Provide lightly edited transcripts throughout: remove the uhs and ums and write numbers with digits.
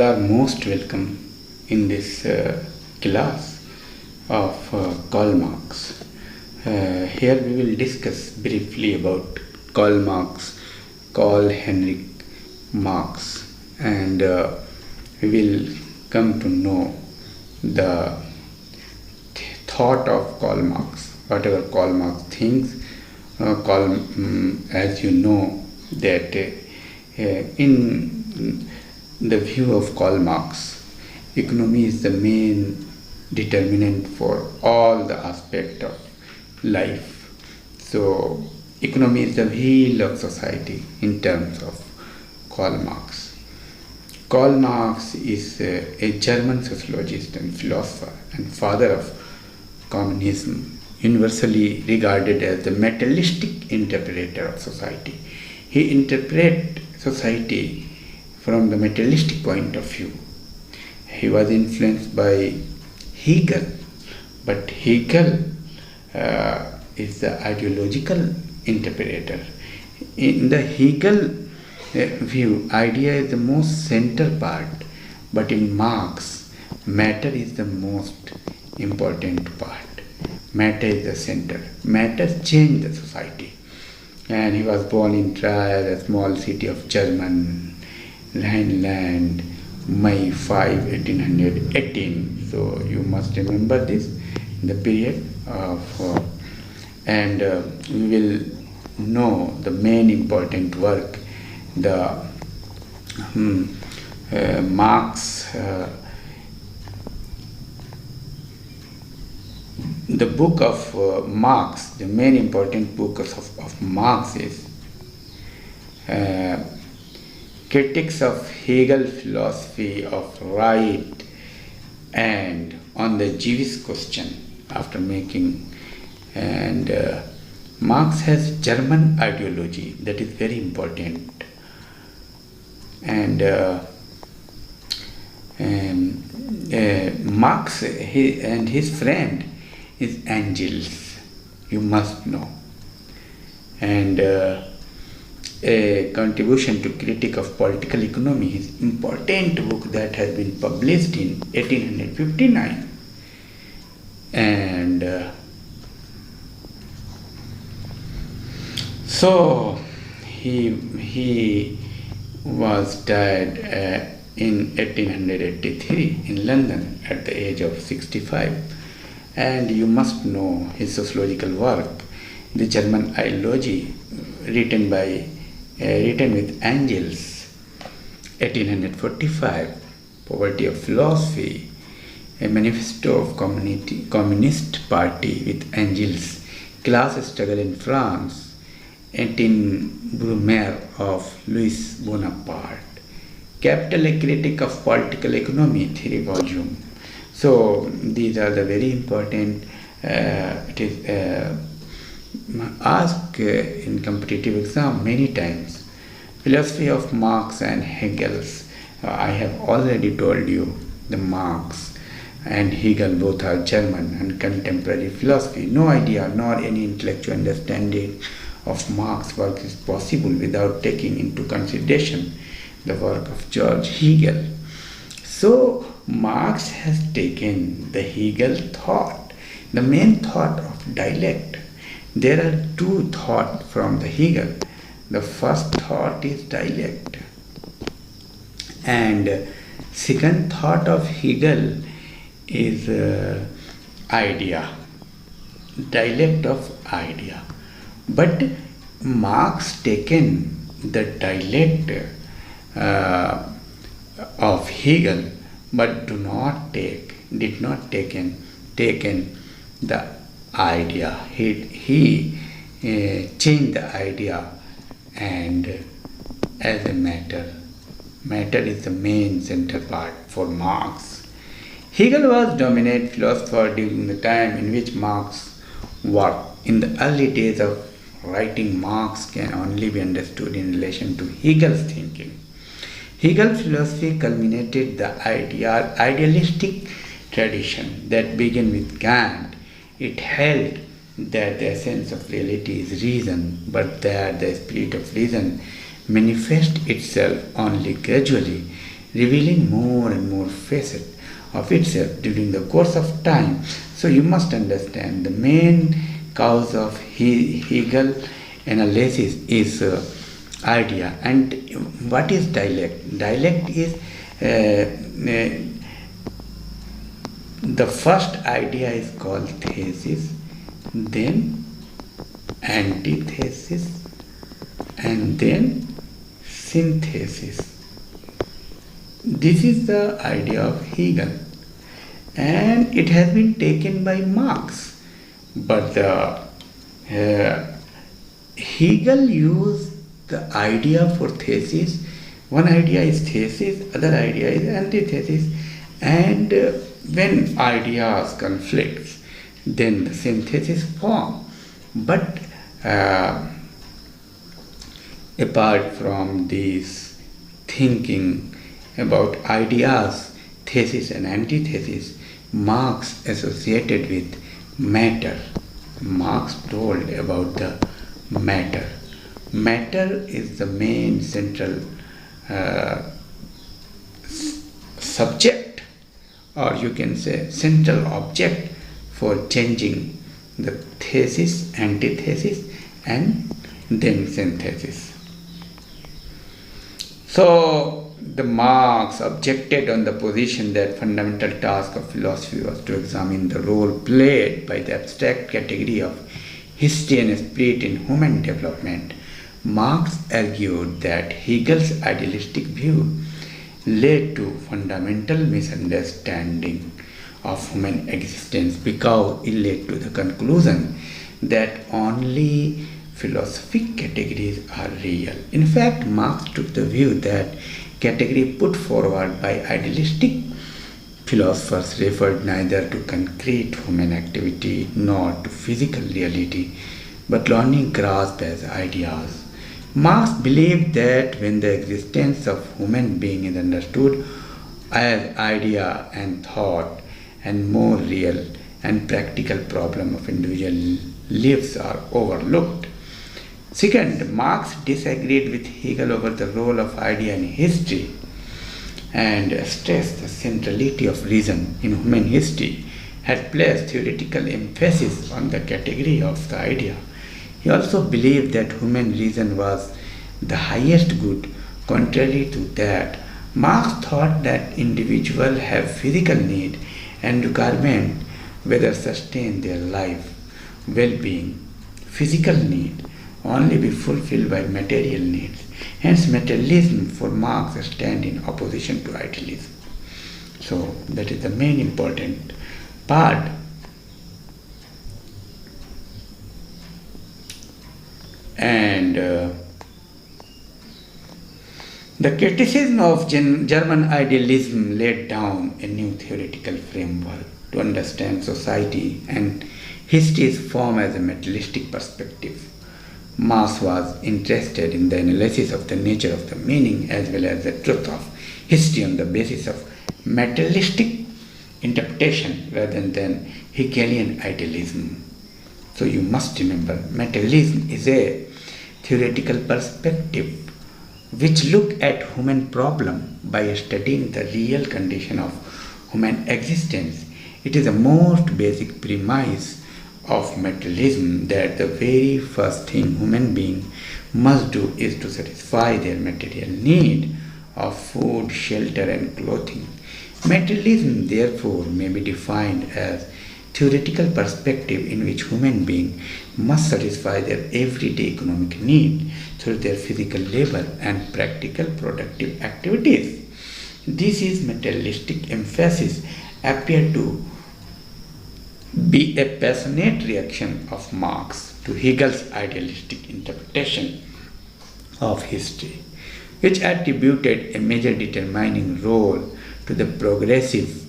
Are most welcome in this class of Karl Marx. Here we will discuss briefly about Karl Marx, Karl Henrik Marx, and we will come to know the thought of Karl Marx, whatever Karl Marx thinks. As you know, that in the view of Karl Marx, economy is the main determinant for all the aspects of life. So, economy is the wheel of society in terms of Karl Marx. Karl Marx is a German sociologist and philosopher and father of communism, universally regarded as the materialistic interpreter of society. He interpreted society from the materialistic point of view. He was influenced by Hegel, but Hegel is the ideological interpreter. In the Hegel view, idea is the most central part, but in Marx, matter is the most important part. Matter is the center. Matter changed the society. And he was born in Trier, a small city of German Rhineland, May 5, 1818. So you must remember this in the period of, and we will know the main important work, the Marx. The book of Marx, the main important book of Marx is Critics of Hegel Philosophy of Right and on the Jewish Question after making, and Marx has German ideology that is very important, and Marx and his friend is Engels, you must know, and a contribution to critique of political economy is important book that has been published in 1859, and so he was died in 1883 in London at the age of 65. And you must know his sociological work, the German ideology, written with Engels, 1845, Poverty of Philosophy, a manifesto of Communist Party with Engels, Class Struggle in France, 18 Brumaire of Louis Bonaparte, Capital, a Critic of Political Economy, 3 volume. So these are the very important. It is asked in competitive exam many times. Philosophy of Marx and Hegel's. I have already told you the Marx and Hegel both are German and contemporary philosophy. No idea nor any intellectual understanding of Marx's work is possible without taking into consideration the work of George Hegel. So Marx has taken the Hegel thought, the main thought of dialect. There are two thoughts from the Hegel. The first thought is dialect, and second thought of Hegel is idea, dialect of idea. But Marx taken the dialect of Hegel, but did not taken the idea. He changed the idea, and as a matter is the main central part for Marx. Hegel was dominant philosopher during the time in which Marx worked. In the early days of writing, Marx can only be understood in relation to Hegel's thinking. Hegel's philosophy culminated the idealistic tradition that began with Kant. It held that the essence of reality is reason, but that the spirit of reason manifests itself only gradually revealing more and more facets of itself during the course of time. So you must understand the main cause of Hegel analysis is idea. And what is dialect? Dialect is the first idea is called thesis, then antithesis, and then synthesis. This is the idea of Hegel, and it has been taken by Marx. But Hegel used the idea for thesis. One idea is thesis, other idea is antithesis, and when ideas conflict, then the synthesis form. But apart from this thinking about ideas, thesis and antithesis, Marx associated with matter. Marx told about the matter. Matter is the main central subject, or you can say central object for changing the thesis, antithesis, and then synthesis. So the Marx objected on the position that fundamental task of philosophy was to examine the role played by the abstract category of history and spirit in human development. Marx argued that Hegel's idealistic view led to fundamental misunderstanding of human existence because it led to the conclusion that only philosophic categories are real. In fact, Marx took the view that category put forward by idealistic philosophers referred neither to concrete human activity nor to physical reality, but only grasped as ideas. Marx believed that when the existence of human being is understood as idea and thought, and more real and practical problem of individual lives are overlooked. Second, Marx disagreed with Hegel over the role of idea in history and stressed the centrality of reason in human history, had placed theoretical emphasis on the category of the idea. He also believed that human reason was the highest good. Contrary to that, Marx thought that individuals have physical need and requirement whether sustain their life, well-being. Physical need only be fulfilled by material needs. Hence, materialism for Marx stand in opposition to idealism. So that is the main important part. And the criticism of German idealism laid down a new theoretical framework to understand society and history's form as a materialistic perspective. Marx was interested in the analysis of the nature of the meaning as well as the truth of history on the basis of materialistic interpretation rather than Hegelian idealism. So you must remember, materialism is a theoretical perspective which look at human problem by studying the real condition of human existence. It is the most basic premise of materialism that the very first thing human beings must do is to satisfy their material need of food, shelter and clothing. Materialism therefore may be defined as theoretical perspective in which human beings must satisfy their everyday economic need through their physical labor and practical productive activities. This is materialistic emphasis appear to be a passionate reaction of Marx to Hegel's idealistic interpretation of history, which attributed a major determining role to the progressive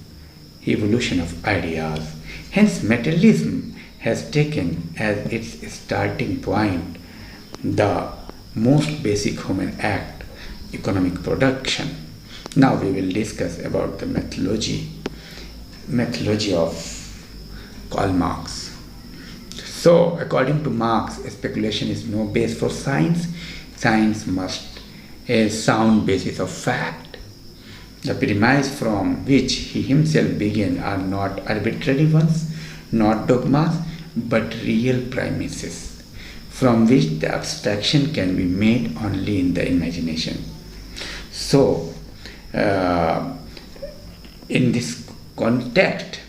evolution of ideas. Hence, materialism has taken as its starting point the most basic human act, economic production. Now we will discuss about the methodology of Karl Marx. So, according to Marx, speculation is no base for science. Science must a sound basis of fact. The premise from which he himself began are not arbitrary ones, not dogmas, but real premises, from which the abstraction can be made only in the imagination. So, in this context,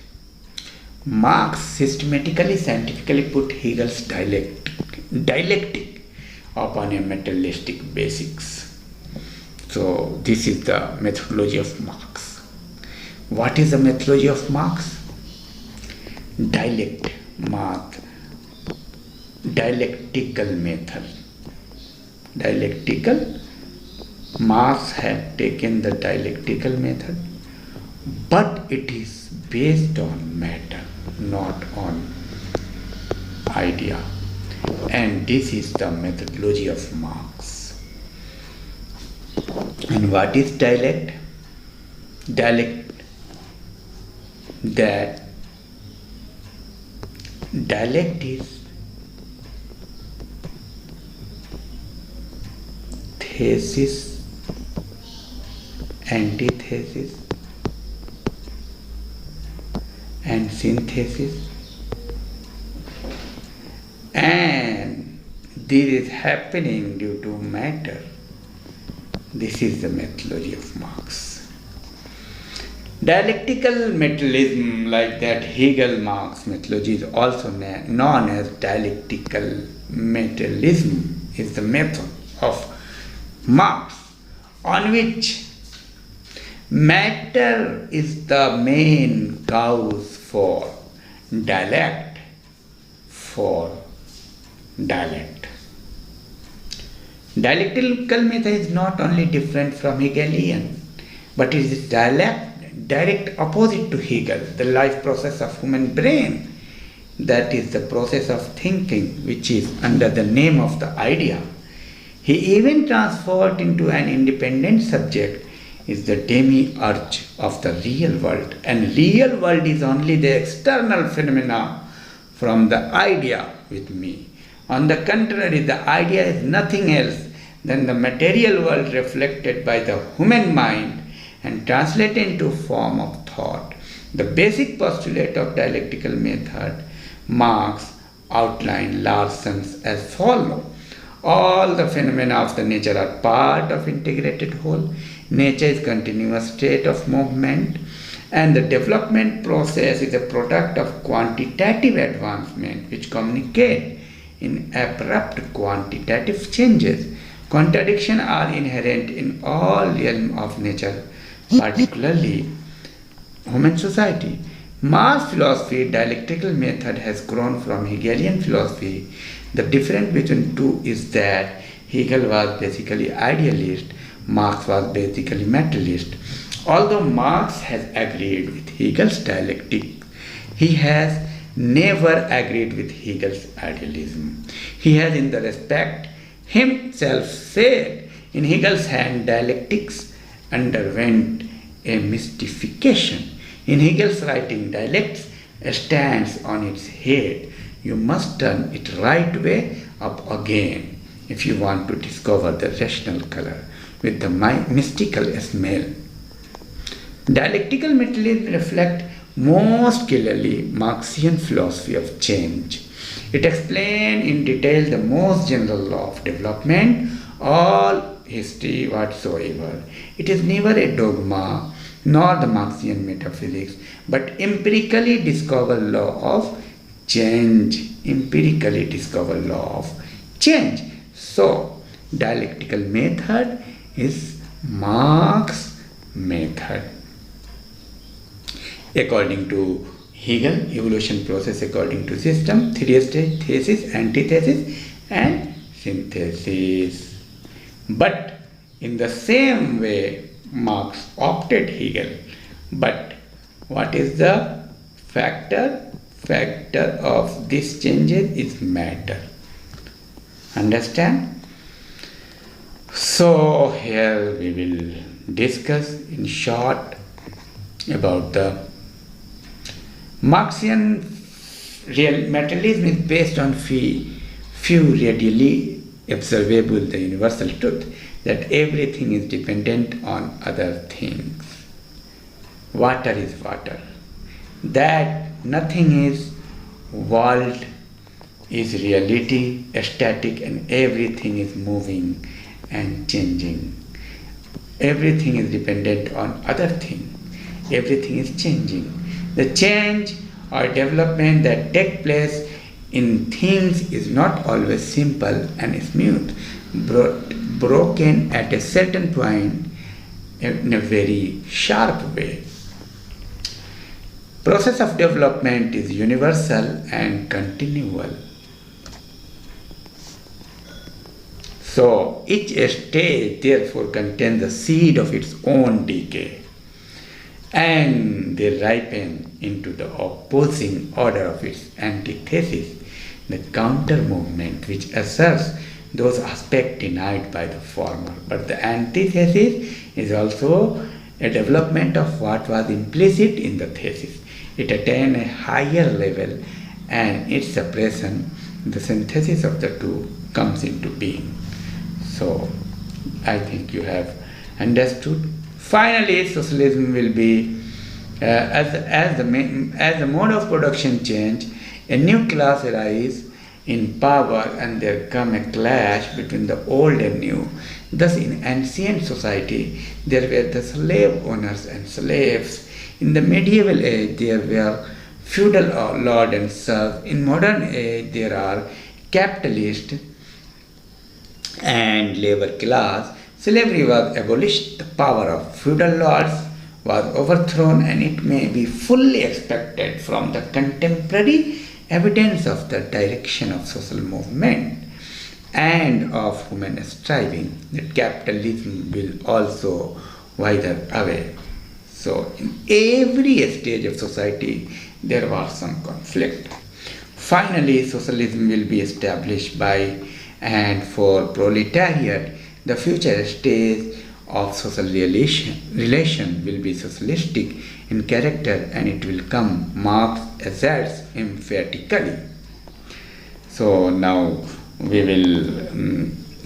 Marx systematically, scientifically put Hegel's dialectic upon a materialistic basics. So, this is the methodology of Marx. What is the methodology of Marx? Dialectical method. Marx had taken the dialectical method, but it is based on matter, not on idea. And this is the methodology of Marx. And what is dialect? Dialect is thesis, antithesis, and synthesis, and this is happening due to matter. This is the methodology of Marx. Dialectical materialism, like that Hegel-Marx methodology, is also known as dialectical materialism, is the method of Marx on which matter is the main cause for dialect. Dialectical method is not only different from Hegelian, but it is direct opposite to Hegel, the life process of human brain. That is the process of thinking, which is under the name of the idea. He even transferred into an independent subject is the demiurge of the real world, and real world is only the external phenomena from the idea with me. On the contrary, the idea is nothing else than the material world reflected by the human mind and translated into form of thought. The basic postulate of dialectical method, Marx outlined Larson's as follows. All the phenomena of the nature are part of integrated whole. Nature is continuous state of movement, and the development process is a product of quantitative advancement which communicate in abrupt quantitative changes. Contradictions are inherent in all realms of nature, particularly human society. Marx philosophy, dialectical method, has grown from Hegelian philosophy. The difference between two is that Hegel was basically idealist, Marx was basically materialist. Although Marx has agreed with Hegel's dialectic, he has never agreed with Hegel's idealism. He has in the respect himself said, in Hegel's hand, dialectics underwent a mystification. In Hegel's writing, dialectics stands on its head. You must turn it right way up again if you want to discover the rational color with the mystical smell. Dialectical materialism reflects most clearly Marxian philosophy of change. It explains in detail the most general law of development, all history whatsoever. It is neither a dogma nor the Marxian metaphysics, but empirically discovered law of change. So, dialectical method is Marx method. According to Hegel, evolution process according to system, three-stage, thesis, antithesis, and synthesis. But in the same way, Marx opted Hegel. But what is the factor? Factor of this changes is matter. Understand? So here we will discuss in short about the Marxian real materialism is based on few readily observable the universal truth that everything is dependent on other things. water is water, that nothing is world is reality, static, and everything is moving and changing. Everything is dependent on other thing. Everything is changing. The change or development that take place in things is not always simple and smooth, broken at a certain point in a very sharp way. Process of development is universal and continual. So each stage therefore contains the seed of its own decay, and they ripen into the opposing order of its antithesis, the counter movement which asserts those aspects denied by the former. But the antithesis is also a development of what was implicit in the thesis. It attains a higher level, and its suppression, the synthesis of the two, comes into being. So, I think you have understood. Finally, socialism will be, as the mode of production change, a new class arises in power, and there come a clash between the old and new. Thus, in ancient society, there were the slave owners and slaves. In the medieval age, there were feudal lord and serf. In modern age, there are capitalist and labor class. Slavery was abolished, the power of feudal lords was overthrown, and it may be fully expected from the contemporary evidence of the direction of social movement and of human striving that capitalism will also wither away. So, in every stage of society, there was some conflict. Finally, socialism will be established by and for proletariat. The future stage of social relation will be socialistic in character, and it will come, Marx asserts emphatically. So now we will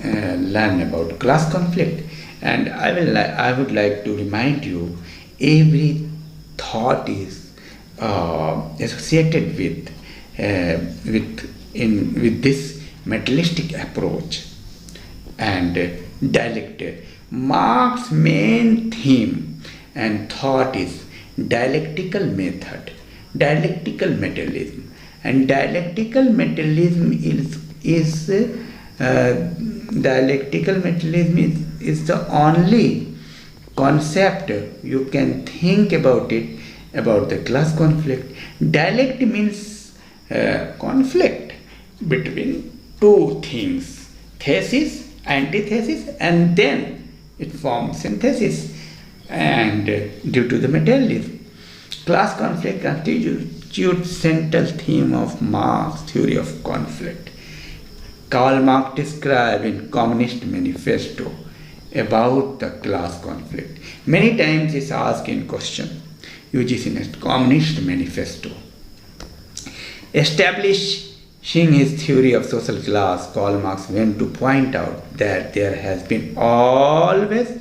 learn about class conflict, and I would like to remind you, every thought is associated with this materialistic approach and dialectic. Marx's main theme and thought is dialectical method, dialectical materialism, and dialectical materialism is the only concept you can think about it, about the class conflict. Dialect means conflict between two things, thesis, antithesis, and then it forms synthesis, and due to the materialism. Class conflict constitutes central theme of Marx's theory of conflict. Karl Marx described in Communist Manifesto about the class conflict. Many times it's asked in question, using a Communist Manifesto. Establishing his theory of social class, Karl Marx went to point out that there has been always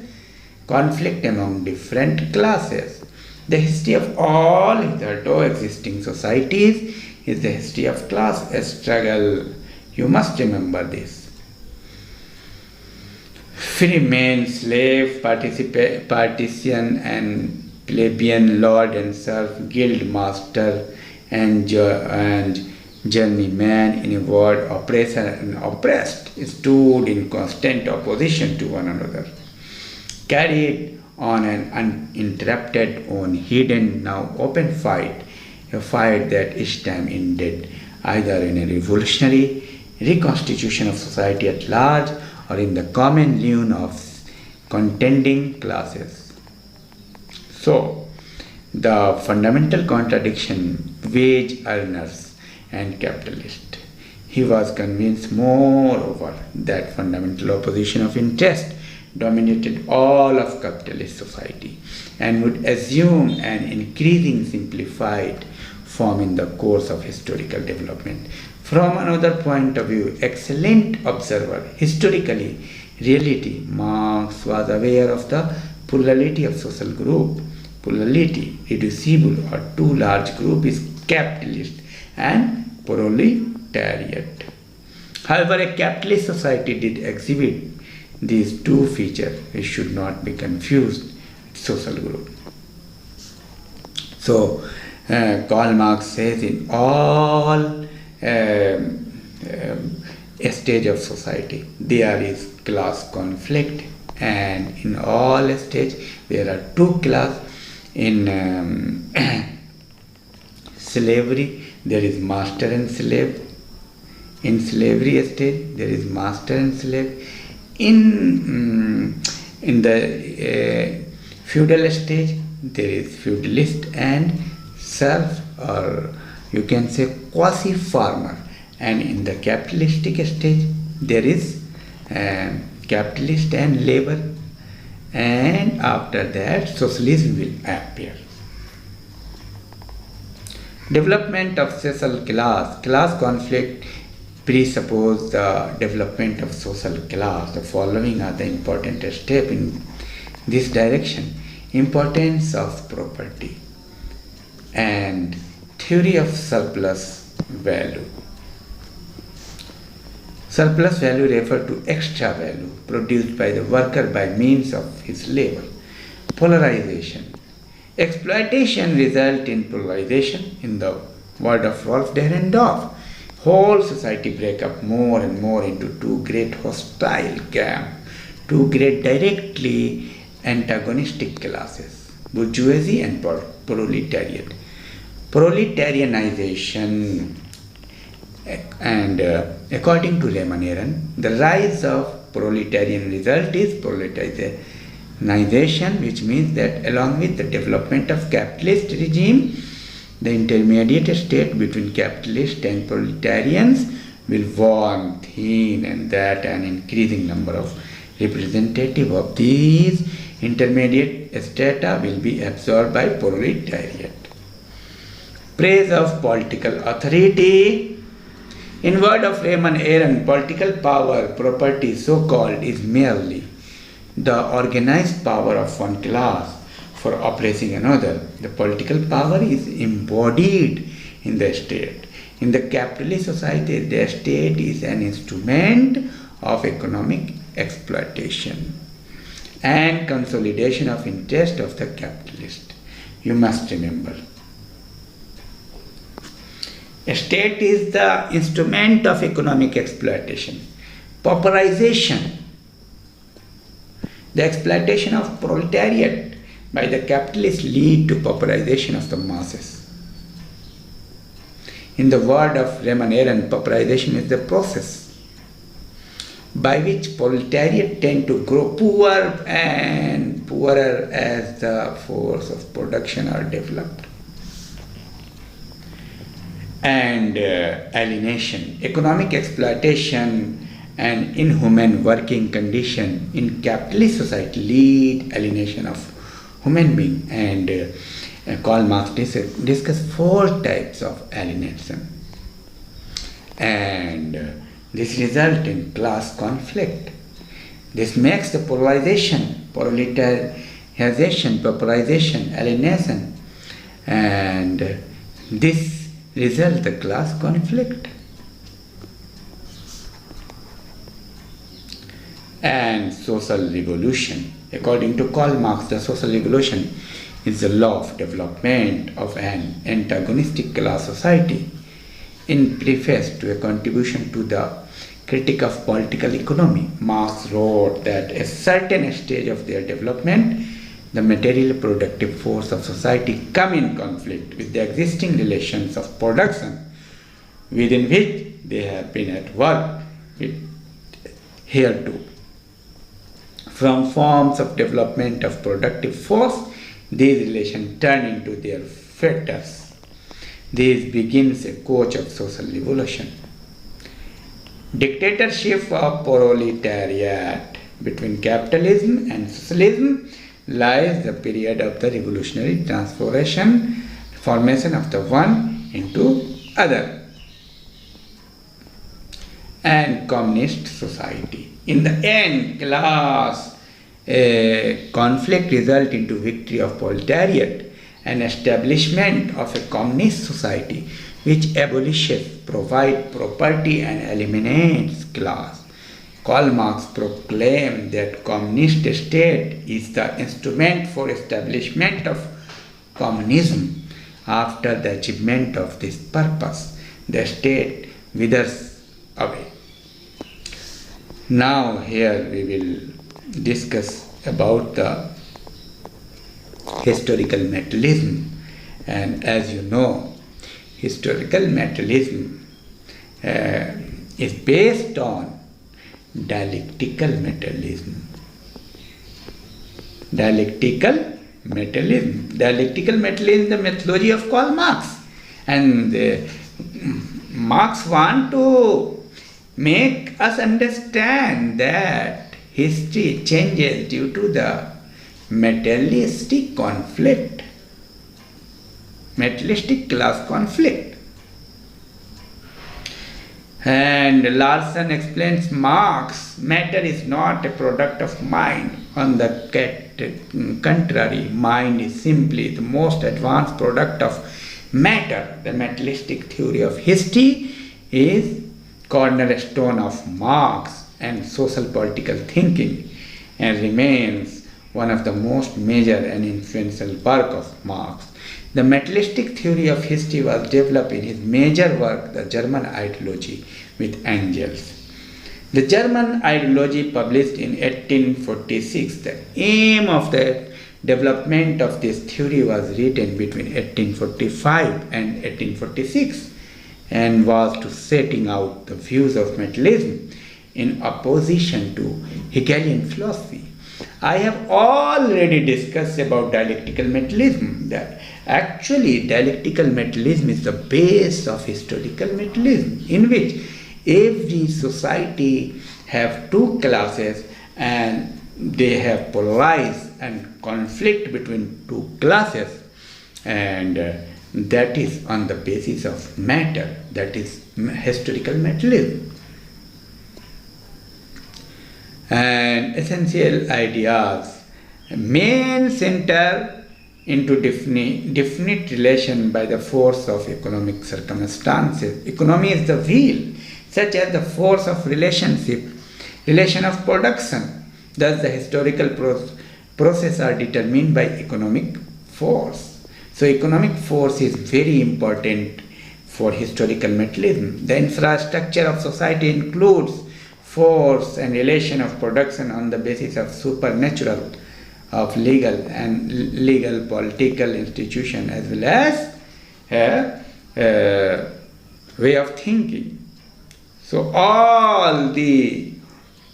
conflict among different classes. The history of all hitherto existing societies is the history of class struggle. You must remember this. Freeman, slave, partisan and plebeian, lord and serf, guild master and journeyman, in a word, oppressor and oppressed, stood in constant opposition to one another, carried on an uninterrupted, hidden, now open fight, a fight that each time ended either in a revolutionary reconstitution of society at large or in the common ruin of contending classes. So, the fundamental contradiction, wage earners and capitalists. He was convinced, moreover, that fundamental opposition of interest dominated all of capitalist society and would assume an increasing simplified form in the course of historical development. From another point of view, excellent observer, historically, reality, Marx was aware of the plurality of social group, plurality, reducible or too large group is capitalist and proletariat. However, a capitalist society did exhibit these two features, which should not be confused with social group. So, Karl Marx says in all stage of society there is class conflict, and in all stage there are two classes. In slavery there is master and slave. In slavery stage there is master and slave. In the feudal stage there is feudalist and serf, or you can say quasi farmer, and in the capitalistic stage there is capitalist and labor, and after that socialism will appear. Development of social class conflict presuppose the development of social class. The following are the important steps in this direction: importance of property and theory of surplus value. Surplus value refers to extra value produced by the worker by means of his labor. Polarization. Exploitation results in polarization. In the word of Rolf Dahrendorf, whole society break up more and more into two great hostile camps, two great directly antagonistic classes, bourgeoisie and proletariat. Proletarianization, and according to Raymond Aron, the rise of proletarian result is proletarianization, which means that along with the development of capitalist regime, the intermediate state between capitalists and proletarians will wane thin, and that an increasing number of representatives of these intermediate strata will be absorbed by proletariat. Praise of political authority. In word of Raymond Aron, political power, property so-called, is merely the organized power of one class for oppressing another. The political power is embodied in the state. In the capitalist society, the state is an instrument of economic exploitation and consolidation of interest of the capitalist. You must remember, a state is the instrument of economic exploitation. Pauperization, the exploitation of proletariat by the capitalists, lead to pauperization of the masses. In the word of Raymond Aron, pauperization is the process by which proletariat tend to grow poor and poorer as the force of production are developed. And alienation, economic exploitation and inhuman working condition in capitalist society lead alienation of human being, and Karl Marx discussed 4 types of alienation, and this results in class conflict. This makes the polarization, proletarianization, pauperization, alienation, and this result the class conflict. And social revolution. According to Karl Marx, the social revolution is the law of development of an antagonistic class society. In preface to a contribution to the critique of political economy, Marx wrote that at a certain stage of their development, the material productive force of society come in conflict with the existing relations of production within which they have been at work hereto. From forms of development of productive force, these relations turn into their fetters. This begins a course of social revolution. Dictatorship of proletariat. Between capitalism and socialism lies the period of the revolutionary formation of the one into other, and communist society. In the end, class a conflict result into victory of proletariat and establishment of a communist society which abolishes, provides property and eliminates class. Karl Marx proclaimed that communist state is the instrument for establishment of communism. After the achievement of this purpose, the state withers away. Now here we will discuss about the historical materialism, and as you know, historical materialism is based on dialectical materialism. Dialectical materialism, the methodology of Karl Marx, and Marx want to make us understand that history changes due to the materialistic conflict, materialistic class conflict. And Larson explains Marx, matter is not a product of mind. On the contrary, mind is simply the most advanced product of matter. The materialistic theory of history is cornerstone of Marx and social political thinking and remains one of the most major and influential work of Marx. The materialistic theory of history was developed in his major work, The German Ideology, with Engels. The German Ideology, published in 1846, the aim of the development of this theory was written between 1845 and 1846 and was to setting out the views of materialism in opposition to Hegelian philosophy. I have already discussed about dialectical materialism, that actually dialectical materialism is the base of historical materialism, in which every society have two classes and they have polarized and conflict between two classes, and that is on the basis of matter, that is historical materialism. And essential ideas, main center into definite relation by the force of economic circumstances. Economy is the wheel, such as the force of relation of production. Thus the historical process are determined by economic force. So economic force is very important for historical materialism. The infrastructure of society includes force and relation of production on the basis of supernatural, of legal political institution, as well as a way of thinking. So all the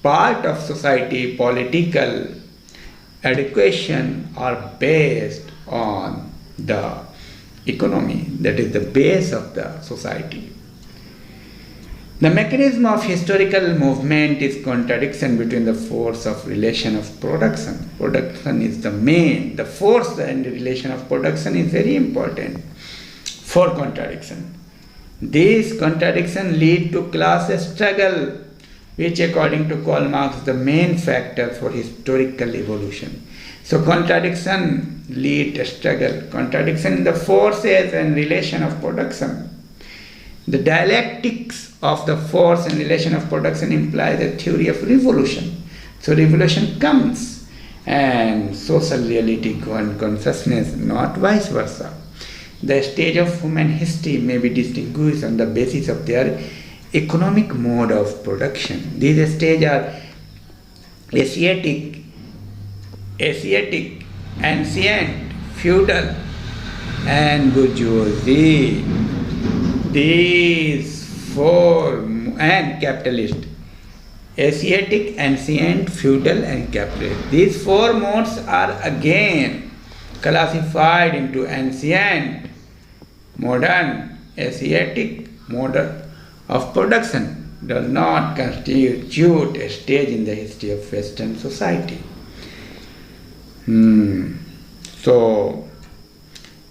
part of society, political education, are based on the economy, that is the base of the society. The mechanism of historical movement is contradiction between the force of relation of production. Production is the main, the force and the relation of production is very important for contradiction. These contradictions lead to class struggle, which according to Karl Marx is the main factor for historical evolution. So contradiction lead to struggle, contradiction in the forces and relation of production. The dialectics of the force and relation of production imply the theory of revolution. So revolution comes and social reality and consciousness, not vice versa. The stage of human history may be distinguished on the basis of their economic mode of production. These stages are Asiatic, ancient, feudal, and bourgeoisie. These four, and capitalist. Asiatic, ancient, feudal, and capitalist. These four modes are again classified into ancient, modern, Asiatic mode of production. Does not constitute a stage in the history of Western society. So,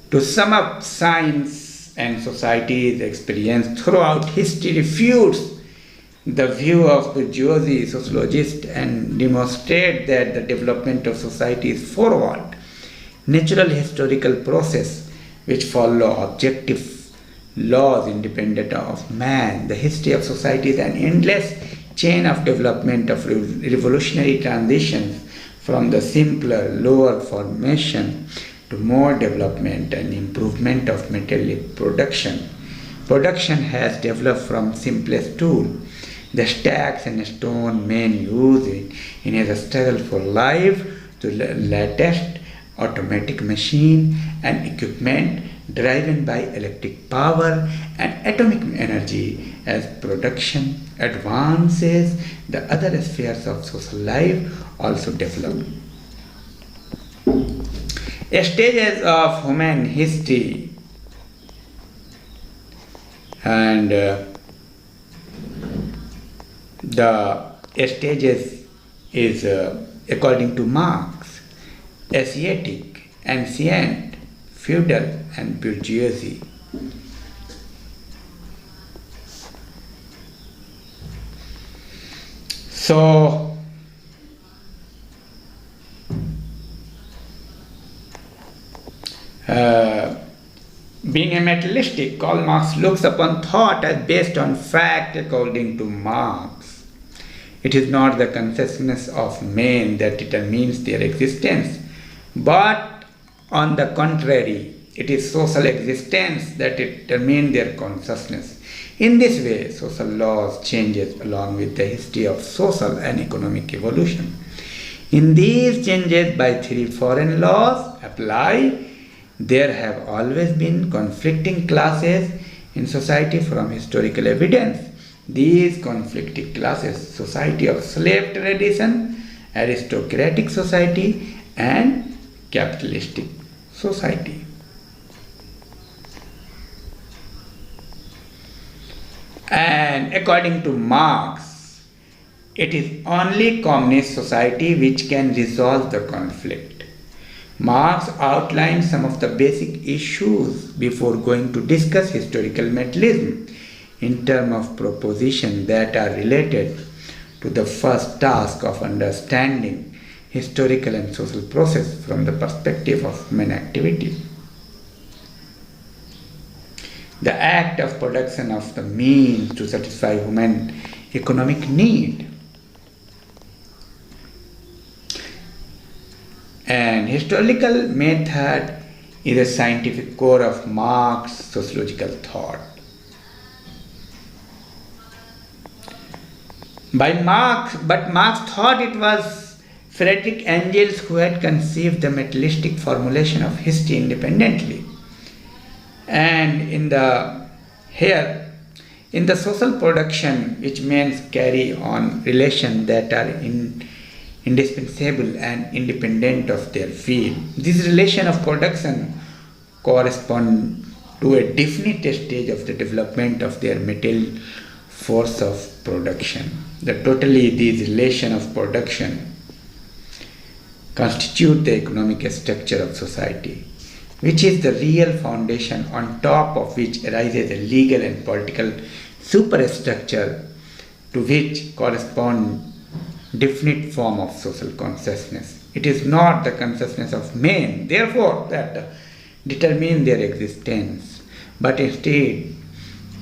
to sum up, science and society's experience throughout history refutes the view of bourgeoisie sociologists and demonstrate that the development of society is forward, natural historical process which follow objective laws independent of man. The history of society is an endless chain of development of revolutionary transitions from the simpler, lower formation to more development and improvement of material production. Production has developed from simplest tool, the stacks and stone men use in a struggle for life, to the latest automatic machine and equipment driven by electric power and atomic energy. As production advances, the other spheres of social life also develop. Stages of human history and the stages is according to Marx: Asiatic, ancient, feudal and bourgeoisie. So being a materialistic, Karl Marx looks upon thought as based on fact. According to Marx, it is not the consciousness of men that determines their existence, but on the contrary, it is social existence that determines their consciousness. In this way, social laws changes along with the history of social and economic evolution. In these changes by three foreign laws apply, there have always been conflicting classes in society from historical evidence. These conflicting classes: society of slave tradition, aristocratic society and capitalistic society. And according to Marx, it is only communist society which can resolve the conflict. Marx outlined some of the basic issues before going to discuss historical materialism in terms of propositions that are related to the first task of understanding historical and social process from the perspective of human activity. The act of production of the means to satisfy human economic need. And historical method is a scientific core of Marx's sociological thought. But Marx thought it was Friedrich Engels who had conceived the materialistic formulation of history independently. And in the social production, which means carry on relations that are indispensable and independent of their field. This relation of production correspond to a definite stage of the development of their material force of production. Totally these relation of production constitute the economic structure of society, which is the real foundation on top of which arises a legal and political superstructure to which correspond definite form of social consciousness. It is not the consciousness of men, therefore, that determine their existence, but instead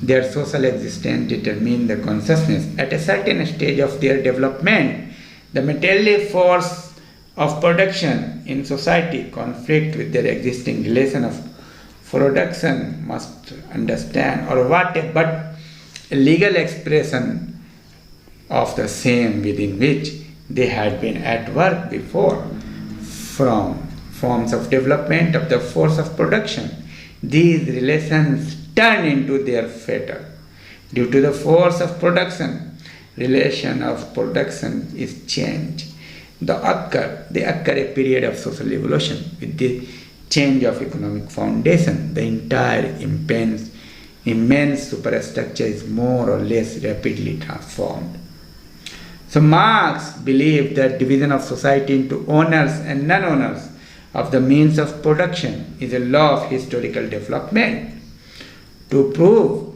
their social existence determine the consciousness. At a certain stage of their development, the material force of production in society conflict with their existing relation of production must understand or what, but a legal expression of the same within which they had been at work before, from forms of development of the force of production. These relations turn into their fatal. Due to the force of production, relation of production is changed. They occur a period of social evolution. With the change of economic foundation, the entire immense superstructure is more or less rapidly transformed. So Marx believed that division of society into owners and non-owners of the means of production is a law of historical development. To prove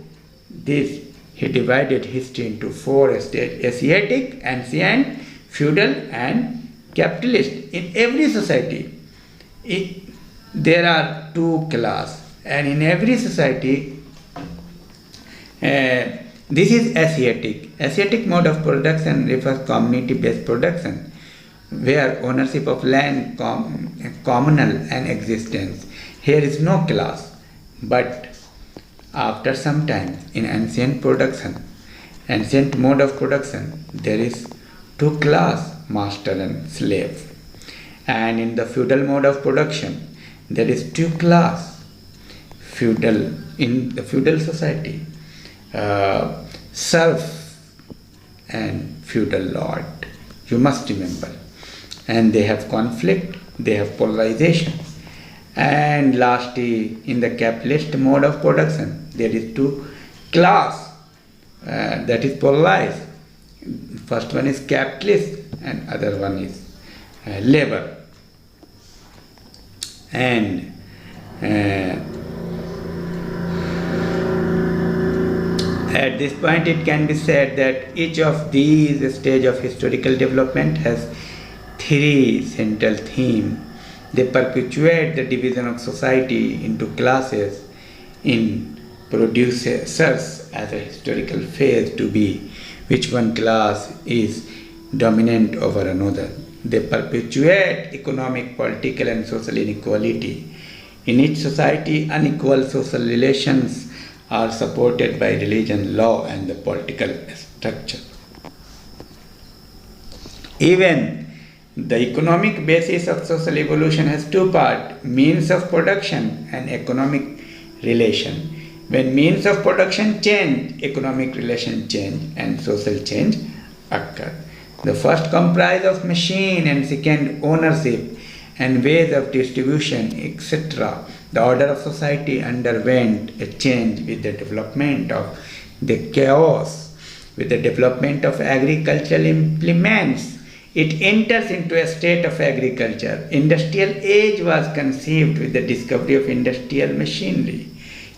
this He divided history into four stages: Asiatic, ancient, feudal, and capitalist. In every society, there are two classes, and in every society, this is Asiatic. Asiatic mode of production refers community-based production, where ownership of land communal and existence. Here is no class, but after some time in ancient mode of production, there is two class, master and slave. And in the feudal mode of production, there is two class, in the feudal society, serf and feudal lord. You must remember. And they have conflict, they have polarization. And lastly, in the capitalist mode of production, there is two class that is polarized. First one is capitalist and other one is labor. And at this point it can be said that each of these stages of historical development has three central themes. They perpetuate the division of society into classes in producers as a historical phase to be which one class is dominant over another. They perpetuate economic, political and social inequality. In each society, unequal social relations are supported by religion, law and the political structure. Even the economic basis of social evolution has two parts: means of production and economic relation. When means of production change, economic relation change and social change occur. The first comprise of machine and second ownership and ways of distribution, etc. The order of society underwent a change with the development of the chaos, with the development of agricultural implements. It enters into a state of agriculture. Industrial age was conceived with the discovery of industrial machinery.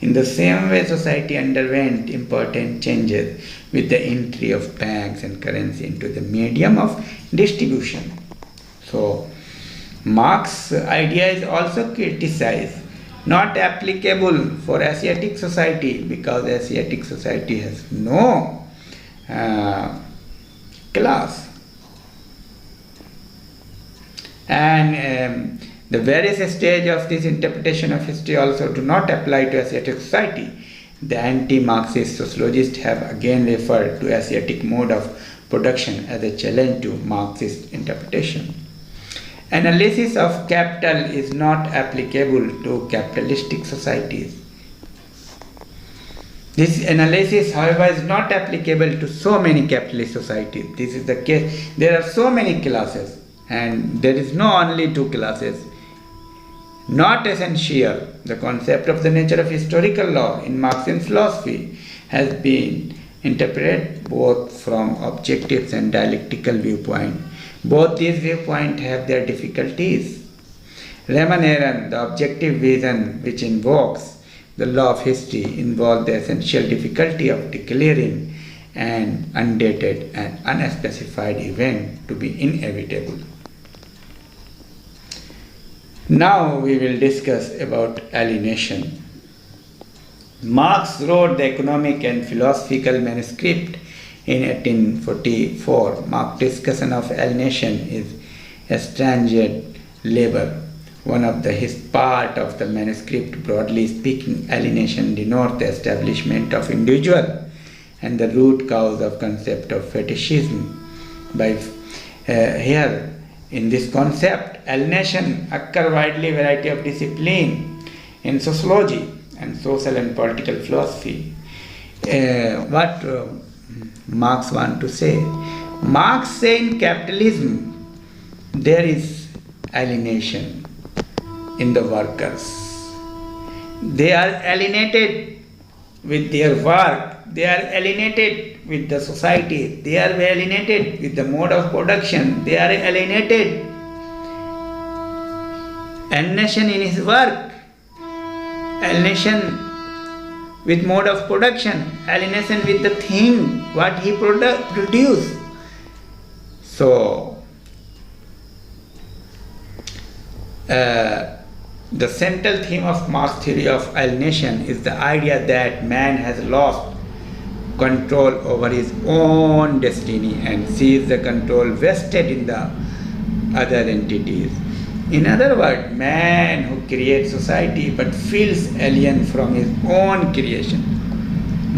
In the same way, society underwent important changes with the entry of banks and currency into the medium of distribution. So, Marx's idea is also criticized, not applicable for Asiatic society because Asiatic society has no class. And the various stages of this interpretation of history also do not apply to Asiatic society. The anti-Marxist sociologists have again referred to Asiatic mode of production as a challenge to Marxist interpretation. Analysis of capital is not applicable to capitalistic societies. This analysis, however, is not applicable to so many capitalist societies. This is the case. There are so many classes, and there is no only two classes. Not essential. The concept of the nature of historical law in Marxian philosophy has been interpreted both from objective and dialectical viewpoint. Both these viewpoints have their difficulties. Remuneration, the objective vision which invokes the law of history, involves the essential difficulty of declaring an undated and unspecified event to be inevitable. Now we will discuss about alienation. Marx wrote the economic and philosophical manuscript in 1844. Marx's discussion of alienation is estranged labor. One of his part of the manuscript, broadly speaking, alienation denotes the establishment of individual and the root cause of concept of fetishism. Here, in this concept, alienation occur widely variety of discipline in sociology and social and political philosophy. What Marx want to say? Marx say in capitalism there is alienation in the workers. They are alienated with their work. They are alienated with the society. They are alienated with the mode of production. They are alienated. Alienation in his work. Alienation with mode of production, alienation with the thing what he produce. So the central theme of Marx theory of alienation is the idea that man has lost control over his own destiny and sees the control vested in the other entities. In other words, man who creates society but feels alien from his own creation.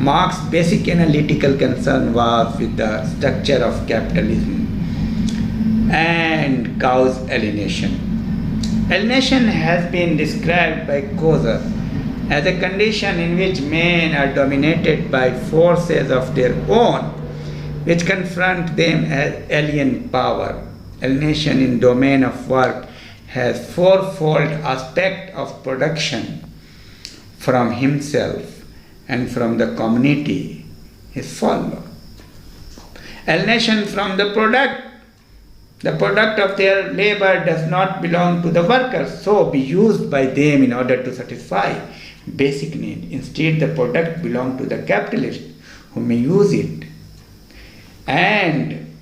Marx's basic analytical concern was with the structure of capitalism and cause alienation. Alienation has been described by Kozer as a condition in which men are dominated by forces of their own, which confront them as alien power. Alienation in domain of work has fourfold aspect of production from himself and from the community is followed. Alienation from the product of their labor does not belong to the workers, so be used by them in order to satisfy basic need. Instead, the product belongs to the capitalist who may use it. And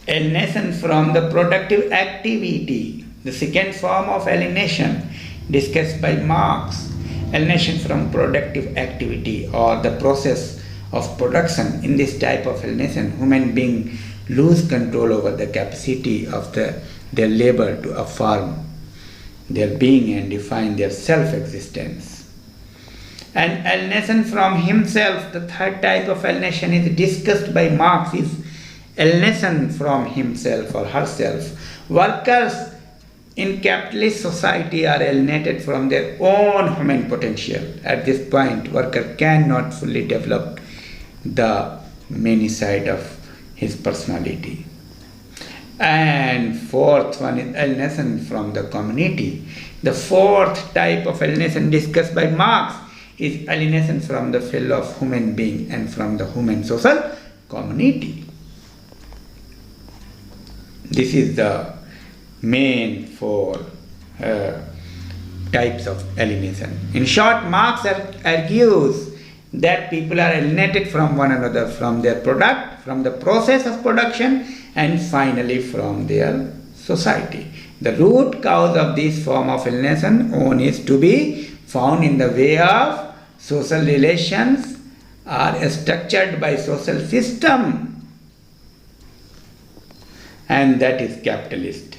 alienation from the productive activity, the second form of alienation discussed by Marx. Alienation from productive activity or the process of production. In this type of alienation, human beings lose control over the capacity of their labor to affirm their being and define their self-existence. And alienation from himself, the third type of alienation is discussed by Marx, is alienation from himself or herself. Workers in capitalist society are alienated from their own human potential. At this point, worker cannot fully develop the many side of his personality. And fourth one is alienation from the community. The fourth type of alienation discussed by Marx is alienation from the fellow human being and from the human social community. This is the main four types of alienation. In short, Marx argues that people are alienated from one another, from their product, from the process of production, and finally from their society. The root cause of this form of alienation is to be found in the way of social relations are structured by social system, and that is capitalist.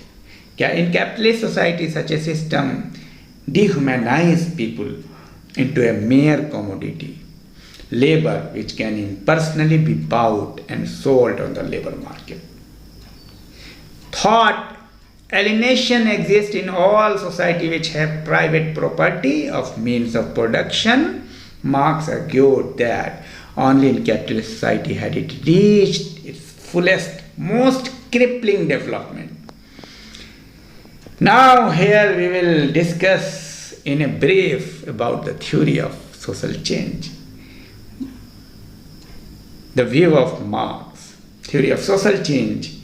In capitalist society, such a system dehumanizes people into a mere commodity, labor which can impersonally be bought and sold on the labor market. Thought alienation exists in all society which have private property of means of production. Marx argued that only in capitalist society had it reached its fullest, most crippling development. Now here we will discuss in a brief about the theory of social change. The view of Marx, theory of social change,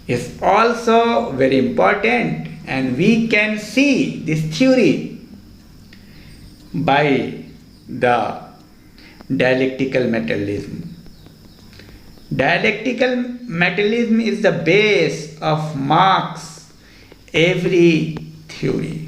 is also very important, and we can see this theory by the dialectical materialism. Dialectical materialism is the base of Marx's every theory.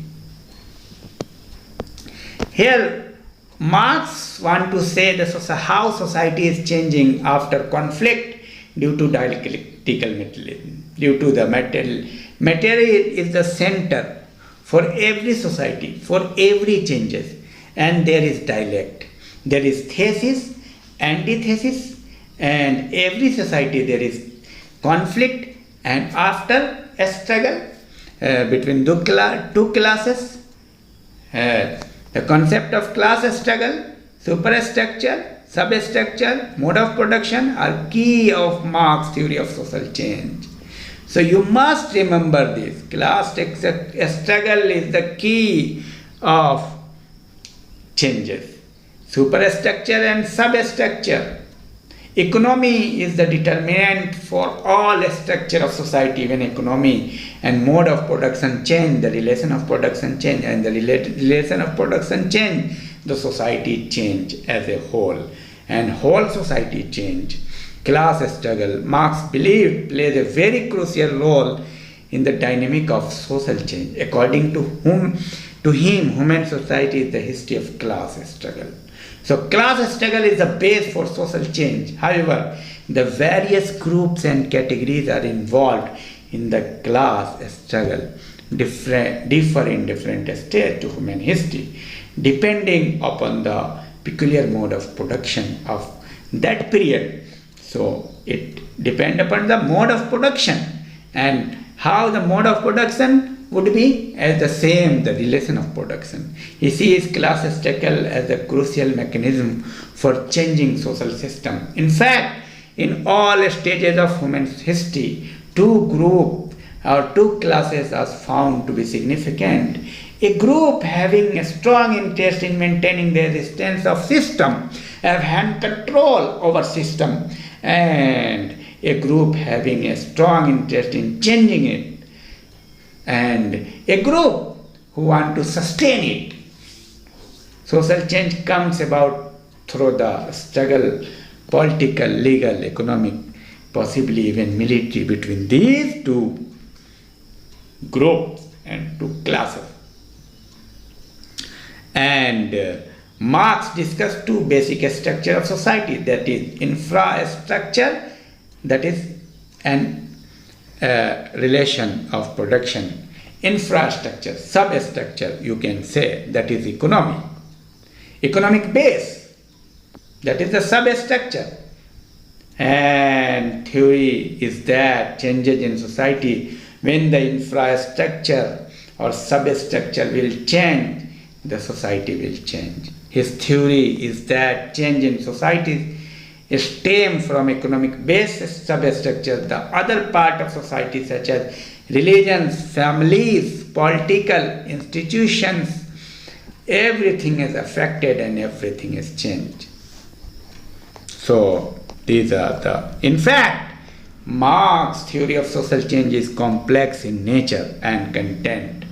Here Marx wants to say how society is changing after conflict due to dialectical materialism. Due to the material is the center for every society, for every changes, and there is dialect. There is thesis, antithesis, and every society there is conflict, and after a struggle between two classes, the concept of class struggle, superstructure, substructure, mode of production are key of Marx's theory of social change. So you must remember this. Class struggle is the key of changes. Superstructure and substructure. Economy is the determinant for all structure of society. When economy and mode of production change, the relation of production change, and the relation of production change, the society change as a whole. And whole society change, class struggle, Marx believed, plays a very crucial role in the dynamic of social change. According to him, human society is the history of class struggle. So class struggle is the base for social change. However, the various groups and categories are involved in the class struggle differ in different stages of human history, depending upon the peculiar mode of production of that period. So it depends upon the mode of production, and how the mode of production would be as the same, the relation of production. He sees class struggle as a crucial mechanism for changing social system. In fact, in all stages of human history, two groups or two classes are found to be significant. A group having a strong interest in maintaining the existence of system, have hand control over system, and a group having a strong interest in changing it, and a group who want to sustain it. Social change comes about through the struggle, political, legal, economic, possibly even military, between these two groups and two classes. And Marx discussed two basic structures of society, that is infrastructure, that is an relation of production, infrastructure, substructure, you can say, that is economic base, that is the substructure. And theory is that changes in society, when the infrastructure or substructure will change, the society will change. His theory is that change in society stem from economic base substructure. The other part of society, such as religions, families, political institutions, everything is affected and everything is changed. So these are the, in fact, Marx's theory of social change is complex in nature and content.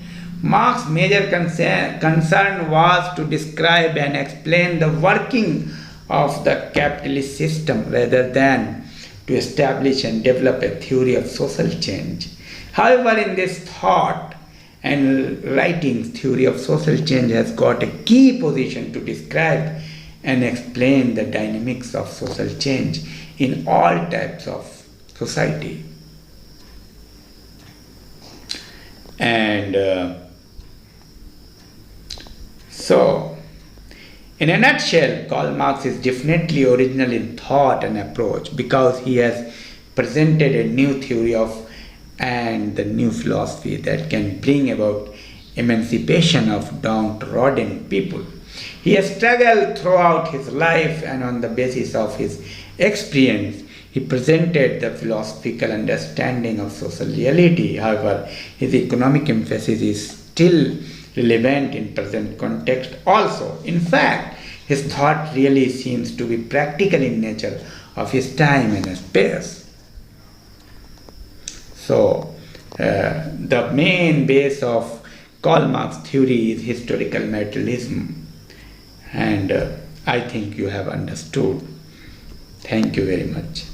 Marx's major concern was to describe and explain the working of the capitalist system rather than to establish and develop a theory of social change. However, in this thought and writings, theory of social change has got a key position to describe and explain the dynamics of social change in all types of society. And so, in a nutshell, Karl Marx is definitely original in thought and approach, because he has presented a new theory of and the new philosophy that can bring about emancipation of downtrodden people. He has struggled throughout his life, and on the basis of his experience, he presented the philosophical understanding of social reality. However, his economic emphasis is still relevant in present context also. In fact, his thought really seems to be practical in nature of his time and space. So, the main base of Karl Marx theory is historical materialism, and I think you have understood. Thank you very much.